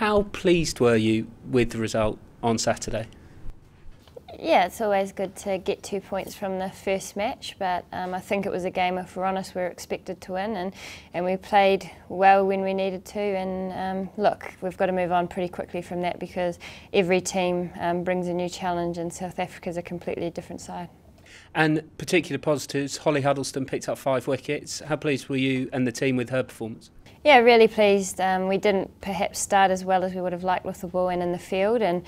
How pleased were you with the result on Saturday? Yeah, it's always good to get 2 points from the first match, but I think it was a game, if we're honest, we were expected to win, and we played well when we needed to, and look, we've got to move on pretty quickly from that because every team brings a new challenge, and South Africa's a completely different side. And particular positives, Holly Huddleston picked up 5 wickets. How pleased were you and the team with her performance? Yeah, really pleased. We didn't perhaps start as well as we would have liked with the ball and in the field, and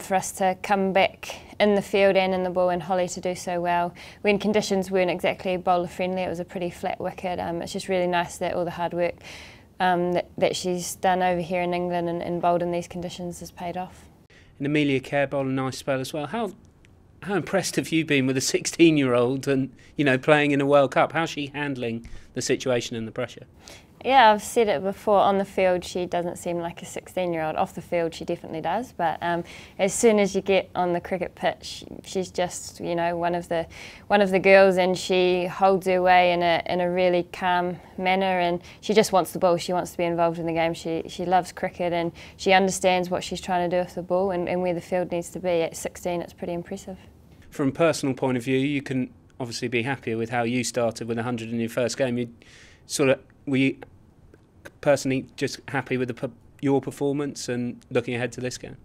for us to come back in the field and in the ball and Holly to do so well when conditions weren't exactly bowler friendly. It was a pretty flat wicket. It's just really nice that all the hard work that she's done over here in England and bowled in these conditions has paid off. And Amelia Kerr bowled a nice spell as well. How impressed have you been with a 16-year-old and, you know, playing in a World Cup? How's she handling the situation and the pressure? Yeah, I've said it before, on the field she doesn't seem like a 16-year-old. Off the field she definitely does, but as soon as you get on the cricket pitch, she's just, you know, one of the girls, and she holds her way in a really calm manner, and she just wants the ball. She wants to be involved in the game. She loves cricket, and she understands what she's trying to do with the ball and where the field needs to be. At 16, it's pretty impressive. From a personal point of view, you can obviously be happier with how you started with 100 in your first game. Were you personally just happy with your performance and looking ahead to this game?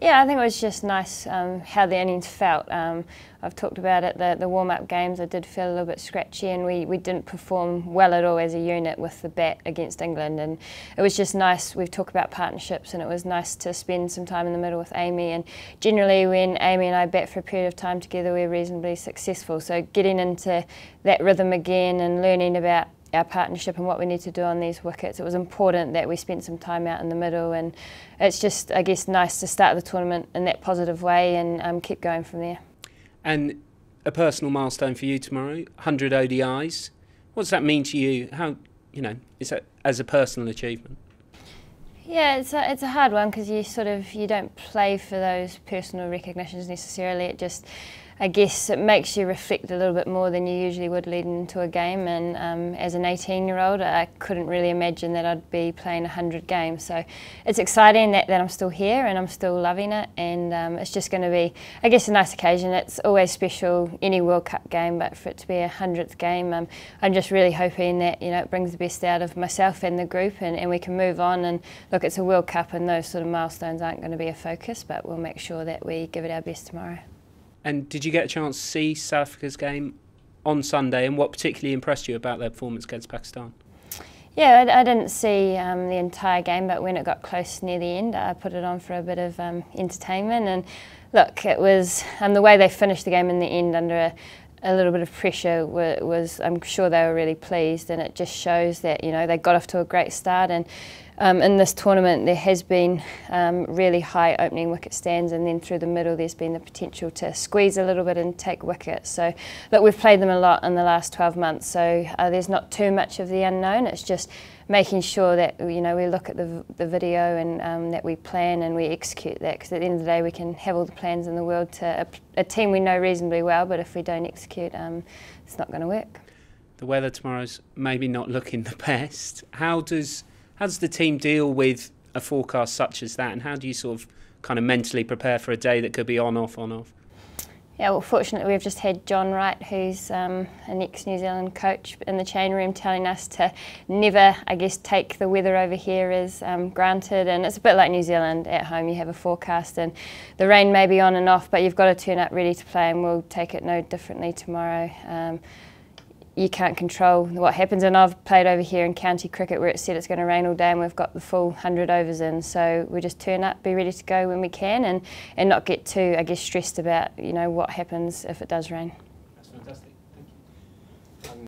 Yeah, I think it was just nice how the innings felt. I've talked about it, the warm-up games I did feel a little bit scratchy, and we didn't perform well at all as a unit with the bat against England, and it was just nice. We've talked about partnerships, and it was nice to spend some time in the middle with Amy, and generally when Amy and I bat for a period of time together we're reasonably successful, so getting into that rhythm again and learning about our partnership and what we need to do on these wickets. It was important that we spent some time out in the middle, and it's just, I guess, nice to start the tournament in that positive way and keep going from there. And a personal milestone for you tomorrow, 100 ODIs. What does that mean to you? How, you know, is that as a personal achievement? Yeah, it's a hard one because you don't play for those personal recognitions necessarily. It just, I guess, it makes you reflect a little bit more than you usually would leading into a game, and as an 18-year-old I couldn't really imagine that I'd be playing 100 games, so it's exciting that I'm still here and I'm still loving it, and it's just going to be, I guess, a nice occasion. It's always special, any World Cup game, but for it to be a 100th game, I'm just really hoping that, you know, it brings the best out of myself and the group, and we can move on. And look, it's a World Cup and those sort of milestones aren't going to be a focus, but we'll make sure that we give it our best tomorrow. And did you get a chance to see South Africa's game on Sunday, and what particularly impressed you about their performance against Pakistan? Yeah, I didn't see the entire game, but when it got close near the end, I put it on for a bit of entertainment. And look, it was the way they finished the game in the end under a little bit of pressure was, I'm sure they were really pleased, and it just shows that, you know, they got off to a great start, and in this tournament there has been really high opening wicket stands, and then through the middle there's been the potential to squeeze a little bit and take wickets. So look, we've played them a lot in the last 12 months, so there's not too much of the unknown. It's just making sure that, you know, we look at the video and that we plan and we execute that, because at the end of the day we can have all the plans in the world to a team we know reasonably well, but if we don't execute, it's not going to work. The weather tomorrow's maybe not looking the best. How does the team deal with a forecast such as that, and how do you sort of kind of mentally prepare for a day that could be on, off, on, off? Yeah, well, fortunately we've just had John Wright, who's an ex-New Zealand coach, in the change room telling us to never, I guess, take the weather over here as granted, and it's a bit like New Zealand. At home you have a forecast and the rain may be on and off, but you've got to turn up ready to play, and we'll take it no differently tomorrow. You can't control what happens, and I've played over here in county cricket where it said it's going to rain all day and we've got the full 100 overs in, so we just turn up, be ready to go when we can, and not get too, I guess, stressed about, you know, what happens if it does rain. That's fantastic. Thank you.